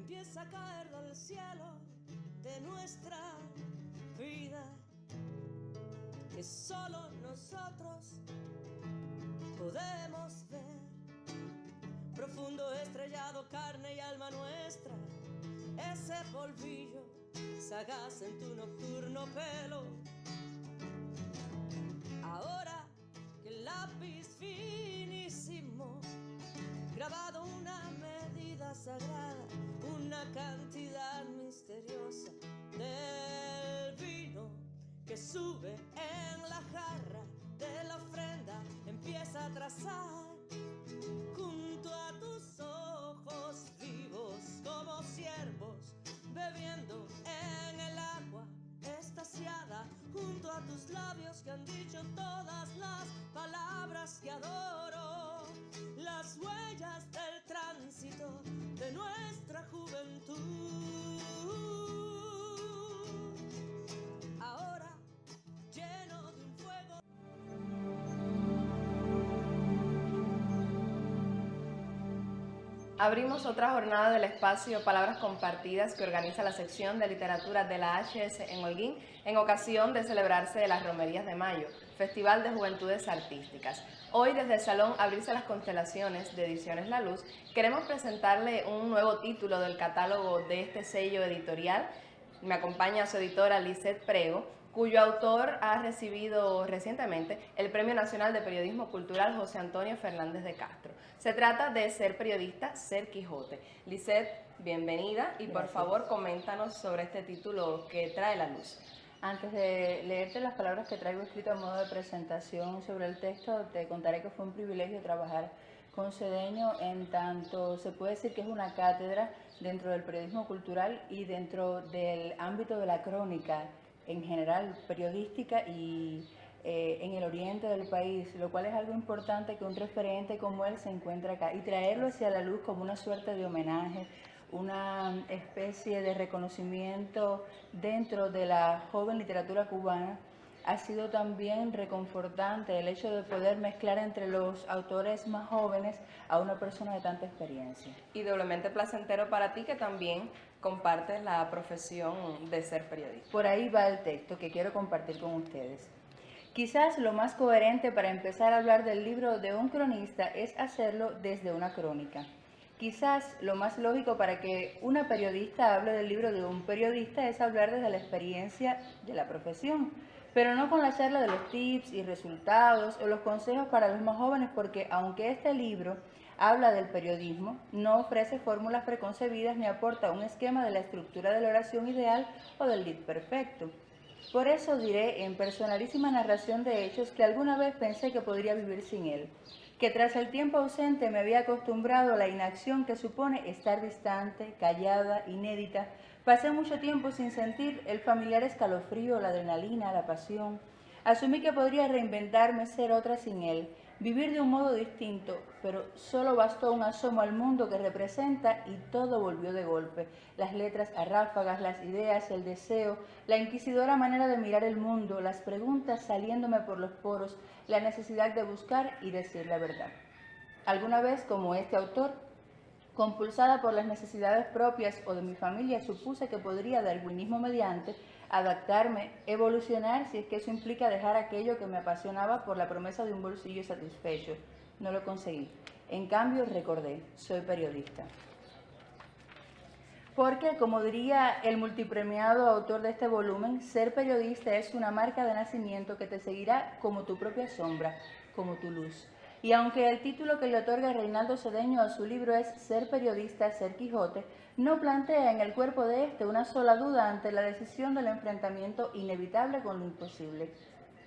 empieza a caer del cielo de nuestra vida, que solo nosotros podemos ver. Profundo estrellado, carne y alma nuestra, ese polvillo sagaz en tu nocturno pelo. Ahora que el lápiz finísimo grabado una medida sagrada, una cantidad misteriosa del vino que sube en la jarra de la ofrenda, empieza a trazar junto a tus ojos vivos como ciervos bebiendo en el agua estasiada, junto a tus labios que han dicho todas las palabras que adoro, las huellas del tránsito de nuestra juventud. Ahora lleno de un fuego. Abrimos otra jornada del espacio Palabras Compartidas que organiza la sección de literatura de la HS en Holguín en ocasión de celebrarse de las Romerías de Mayo, Festival de Juventudes Artísticas. Hoy desde el Salón Abrirse las Constelaciones de Ediciones La Luz queremos presentarle un nuevo título del catálogo de este sello editorial. Me acompaña su editora Lisette Prego, cuyo autor ha recibido recientemente el Premio Nacional de Periodismo Cultural José Antonio Fernández de Castro. Se trata de Ser periodista, ser Quijote. Lisette, bienvenida y por favor coméntanos sobre este título que trae La Luz. Antes de leerte las palabras que traigo escrito a modo de presentación sobre el texto, te contaré que fue un privilegio trabajar con Cedeño, en tanto se puede decir que es una cátedra dentro del periodismo cultural y dentro del ámbito de la crónica en general, periodística y en el oriente del país, lo cual es algo importante que un referente como él se encuentre acá y traerlo hacia la luz como una suerte de homenaje, una especie de reconocimiento dentro de la joven literatura cubana. Ha sido también reconfortante el hecho de poder mezclar entre los autores más jóvenes a una persona de tanta experiencia. Y doblemente placentero para ti que también compartes la profesión de ser periodista. Por ahí va el texto que quiero compartir con ustedes. Quizás lo más coherente para empezar a hablar del libro de un cronista es hacerlo desde una crónica. Quizás lo más lógico para que una periodista hable del libro de un periodista es hablar desde la experiencia de la profesión, pero no con la charla de los tips y resultados o los consejos para los más jóvenes, porque aunque este libro habla del periodismo, no ofrece fórmulas preconcebidas ni aporta un esquema de la estructura de la oración ideal o del lead perfecto. Por eso diré en personalísima narración de hechos que alguna vez pensé que podría vivir sin él, que tras el tiempo ausente me había acostumbrado a la inacción que supone estar distante, callada, inédita. Pasé mucho tiempo sin sentir el familiar escalofrío, la adrenalina, la pasión. Asumí que podría reinventarme, ser otra sin él, vivir de un modo distinto, pero solo bastó un asomo al mundo que representa y todo volvió de golpe. Las letras a ráfagas, las ideas, el deseo, la inquisidora manera de mirar el mundo, las preguntas saliéndome por los poros, la necesidad de buscar y decir la verdad. Alguna vez, como este autor, compulsada por las necesidades propias o de mi familia, supuse que podría, darwinismo mediante, adaptarme, evolucionar, si es que eso implica dejar aquello que me apasionaba por la promesa de un bolsillo satisfecho. No lo conseguí. En cambio, recordé, soy periodista. Porque, como diría el multipremiado autor de este volumen, ser periodista es una marca de nacimiento que te seguirá como tu propia sombra, como tu luz. Y aunque el título que le otorga Reinaldo Cedeño a su libro es Ser periodista, ser Quijote, no plantea en el cuerpo de este una sola duda ante la decisión del enfrentamiento inevitable con lo imposible.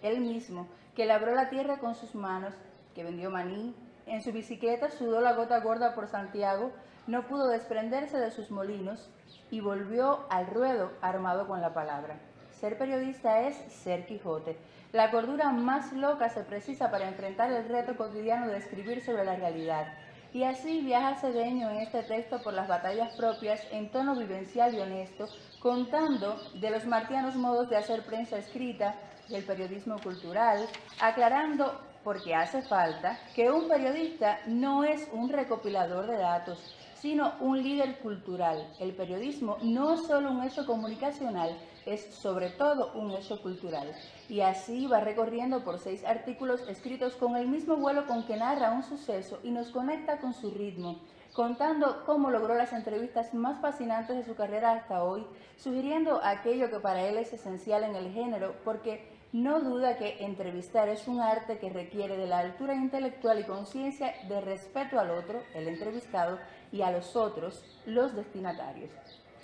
Él mismo, que labró la tierra con sus manos, que vendió maní, en su bicicleta sudó la gota gorda por Santiago, no pudo desprenderse de sus molinos y volvió al ruedo armado con la palabra. Ser periodista es ser Quijote. La cordura más loca se precisa para enfrentar el reto cotidiano de escribir sobre la realidad. Y así viaja Cedeño en este texto por las batallas propias en tono vivencial y honesto, contando de los martianos modos de hacer prensa escrita, del periodismo cultural, aclarando porque hace falta, que un periodista no es un recopilador de datos, sino un líder cultural. El periodismo no es solo un hecho comunicacional, es sobre todo un hecho cultural. Y así va recorriendo por 6 artículos escritos con el mismo vuelo con que narra un suceso y nos conecta con su ritmo, contando cómo logró las entrevistas más fascinantes de su carrera hasta hoy, sugiriendo aquello que para él es esencial en el género, porque no duda que entrevistar es un arte que requiere de la altura intelectual y conciencia de respeto al otro, el entrevistado, y a los otros, los destinatarios.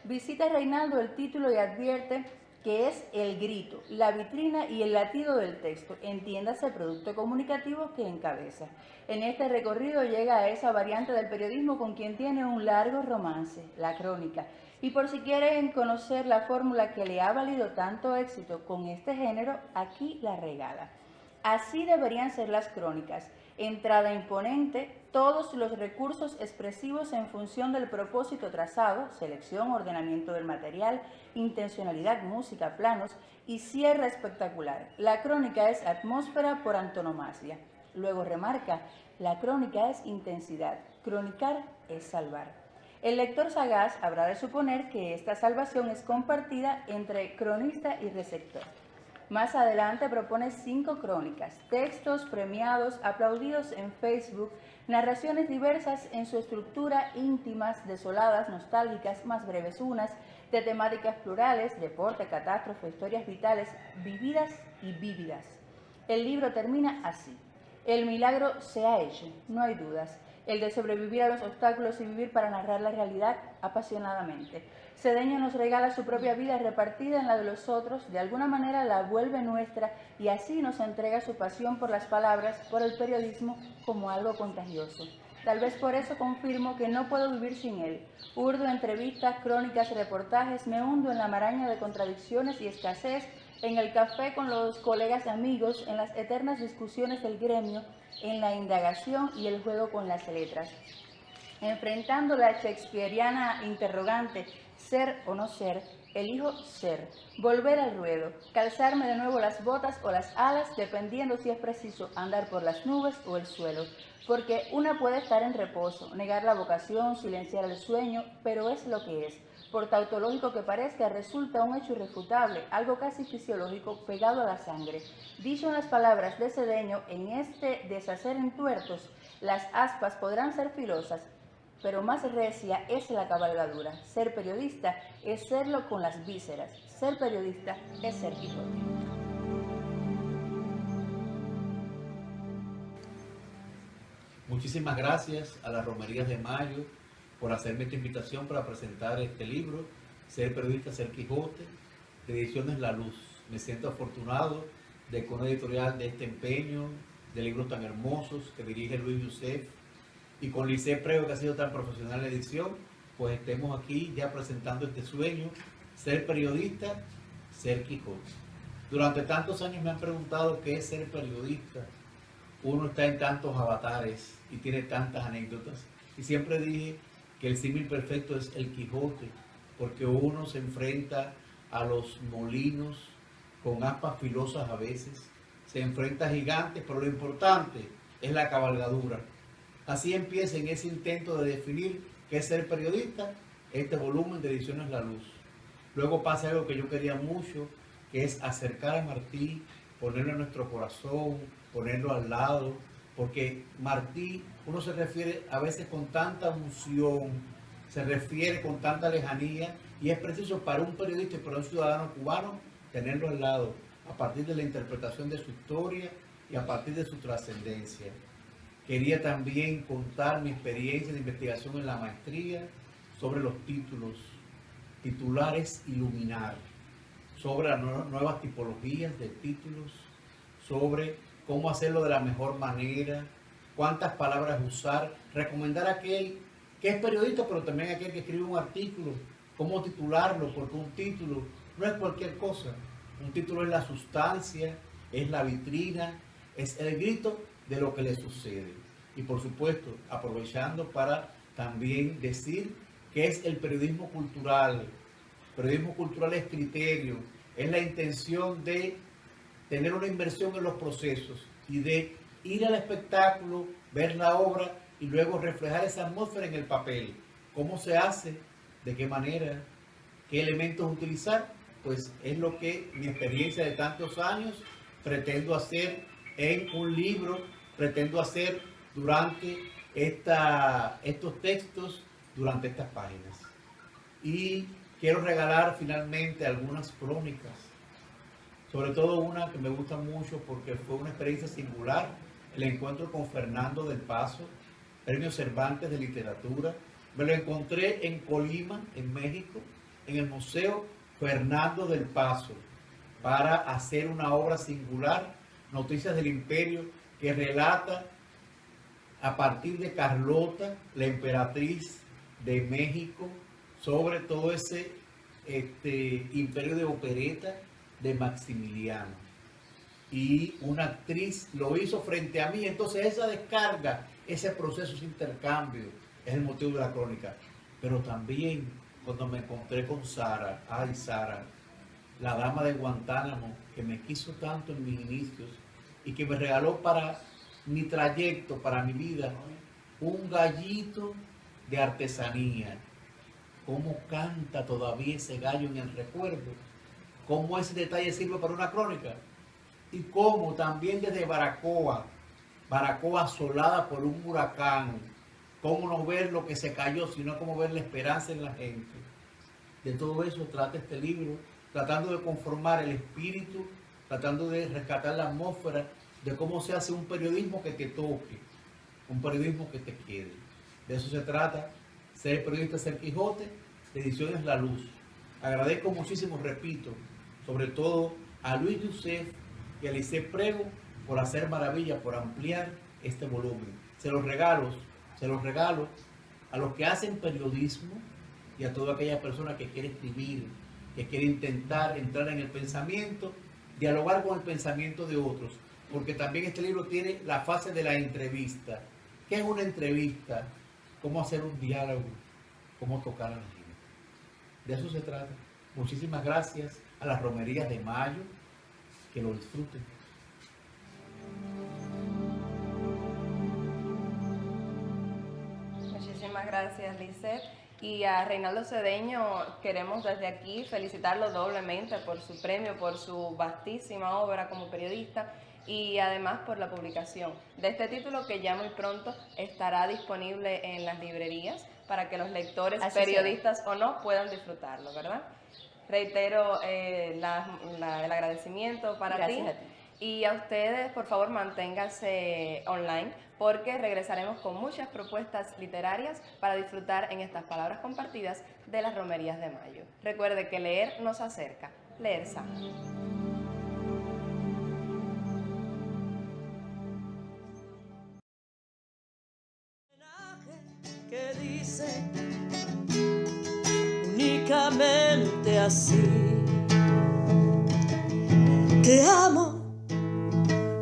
Visita Reinaldo el título y advierte que es el grito, la vitrina y el latido del texto, entiéndase el producto comunicativo que encabeza. En este recorrido llega a esa variante del periodismo con quien tiene un largo romance, la crónica. Y por si quieren conocer la fórmula que le ha valido tanto éxito con este género, aquí la regala. Así deberían ser las crónicas. Entrada imponente, todos los recursos expresivos en función del propósito trazado, selección, ordenamiento del material, intencionalidad, música, planos y cierre espectacular. La crónica es atmósfera por antonomasia. Luego remarca, la crónica es intensidad, cronicar es salvar. El lector sagaz habrá de suponer que esta salvación es compartida entre cronista y receptor. Más adelante propone 5 crónicas, textos premiados, aplaudidos en Facebook, narraciones diversas en su estructura, íntimas, desoladas, nostálgicas, más breves unas, de temáticas plurales, deporte, catástrofe, historias vitales, vividas y vívidas. El libro termina así. El milagro se ha hecho, no hay dudas. El de sobrevivir a los obstáculos y vivir para narrar la realidad apasionadamente. Cedeño nos regala su propia vida repartida en la de los otros, de alguna manera la vuelve nuestra y así nos entrega su pasión por las palabras, por el periodismo, como algo contagioso. Tal vez por eso confirmo que no puedo vivir sin él. Urdo entrevistas, crónicas, reportajes, me hundo en la maraña de contradicciones y escasez, en el café con los colegas amigos, en las eternas discusiones del gremio, en la indagación y el juego con las letras. Enfrentando la shakespeariana interrogante, ser o no ser, elijo ser, volver al ruedo, calzarme de nuevo las botas o las alas, dependiendo si es preciso andar por las nubes o el suelo, porque una puede estar en reposo, negar la vocación, silenciar el sueño, pero es lo que es. Por tautológico que parezca, resulta un hecho irrefutable, algo casi fisiológico pegado a la sangre. Dicho en las palabras de Cedeño, en este deshacer en tuertos, las aspas podrán ser filosas, pero más recia es la cabalgadura. Ser periodista es serlo con las vísceras. Ser periodista es ser Quijote. Muchísimas gracias a las Romerías de Mayo por hacerme esta invitación para presentar este libro, Ser periodista, ser Quijote, de Ediciones La Luz. Me siento afortunado de con una editorial de este empeño, de libros tan hermosos que dirige Luis Youssef, y con Lice Prego, que ha sido tan profesional en la edición, pues estemos aquí ya presentando este sueño, ser periodista, ser Quijote. Durante tantos años me han preguntado qué es ser periodista. Uno está en tantos avatares y tiene tantas anécdotas. Y siempre dije que el símil perfecto es el Quijote, porque uno se enfrenta a los molinos con aspas filosas a veces, se enfrenta a gigantes, pero lo importante es la cabalgadura. Así empieza en ese intento de definir qué es ser periodista, este volumen de Ediciones La Luz. Luego pasa algo que yo quería mucho, que es acercar a Martí, ponerlo en nuestro corazón, ponerlo al lado, porque Martí, uno se refiere a veces con tanta emoción, se refiere con tanta lejanía, y es preciso para un periodista y para un ciudadano cubano tenerlo al lado, a partir de la interpretación de su historia y a partir de su trascendencia. Quería también contar mi experiencia de investigación en la maestría sobre los títulos, titulares iluminar, sobre las nuevas tipologías de títulos, sobre cómo hacerlo de la mejor manera, cuántas palabras usar, recomendar a aquel que es periodista, pero también a aquel que escribe un artículo, cómo titularlo, porque un título no es cualquier cosa. Un título es la sustancia, es la vitrina, es el grito de lo que le sucede. Y por supuesto, aprovechando para también decir que es el periodismo cultural. Periodismo cultural es criterio, es la intención de tener una inversión en los procesos y de ir al espectáculo, ver la obra y luego reflejar esa atmósfera en el papel. ¿Cómo se hace? ¿De qué manera? ¿Qué elementos utilizar? Pues es lo que mi experiencia de tantos años pretendo hacer en un libro, pretendo hacer durante estos textos, durante estas páginas. Y quiero regalar finalmente algunas crónicas, sobre todo una que me gusta mucho porque fue una experiencia singular, el encuentro con Fernando del Paso, Premio Cervantes de Literatura. Me lo encontré en Colima, en México, en el Museo Fernando del Paso, para hacer una obra singular, Noticias del Imperio, que relata a partir de Carlota, la emperatriz de México, sobre todo ese imperio de opereta de Maximiliano. Y una actriz lo hizo frente a mí, entonces esa descarga, ese proceso, ese intercambio, es el motivo de la crónica. Pero también cuando me encontré con Sara, Sara, la dama de Guantánamo, que me quiso tanto en mis inicios y que me regaló para mi trayecto, para mi vida, un gallito de artesanía. Cómo canta todavía ese gallo en el recuerdo, cómo ese detalle sirve para una crónica, y cómo también desde Baracoa asolada por un huracán, cómo no ver lo que se cayó, sino cómo ver la esperanza en la gente. De todo eso trata este libro, tratando de conformar el espíritu, tratando de rescatar la atmósfera de cómo se hace un periodismo que te toque, un periodismo que te quede. De eso se trata, ser periodista, ser Quijote, de Ediciones La Luz. Agradezco muchísimo, repito, sobre todo a Luis Youssef y a Lisset Prego por hacer maravillas, por ampliar este volumen. Se los regalo a los que hacen periodismo y a toda aquella persona que quiere escribir, que quiere intentar entrar en el pensamiento, dialogar con el pensamiento de otros, porque también este libro tiene la fase de la entrevista. ¿Qué es una entrevista? ¿Cómo hacer un diálogo? ¿Cómo tocar a la gente? De eso se trata. Muchísimas gracias a las Romerías de Mayo. Que lo disfruten. Muchísimas gracias, Lisset. Y a Reinaldo Cedeño queremos desde aquí felicitarlo doblemente por su premio, por su vastísima obra como periodista y además por la publicación de este título que ya muy pronto estará disponible en las librerías para que los lectores, así periodistas sea, o no, puedan disfrutarlo, ¿verdad? Reitero el agradecimiento para ti. Y a ustedes, por favor, manténganse online porque regresaremos con muchas propuestas literarias para disfrutar en estas palabras compartidas de las Romerías de Mayo. Recuerde que leer nos acerca, leer sana. Que dice únicamente así: te amo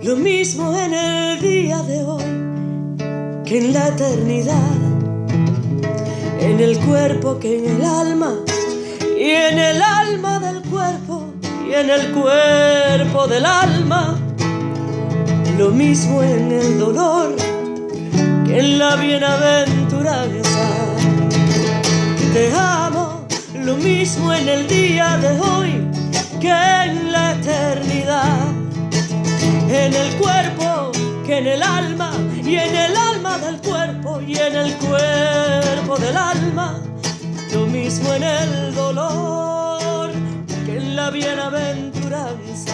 lo mismo en el día de hoy que en la eternidad, en el cuerpo que en el alma, y en el alma del cuerpo y en el cuerpo del alma, lo mismo en el dolor que en la bienaventuranza. Te amo lo mismo en el día de hoy que en la eternidad, en el cuerpo que en el alma, y en el alma del cuerpo y en el cuerpo del alma, lo mismo en el dolor que en la bienaventuranza.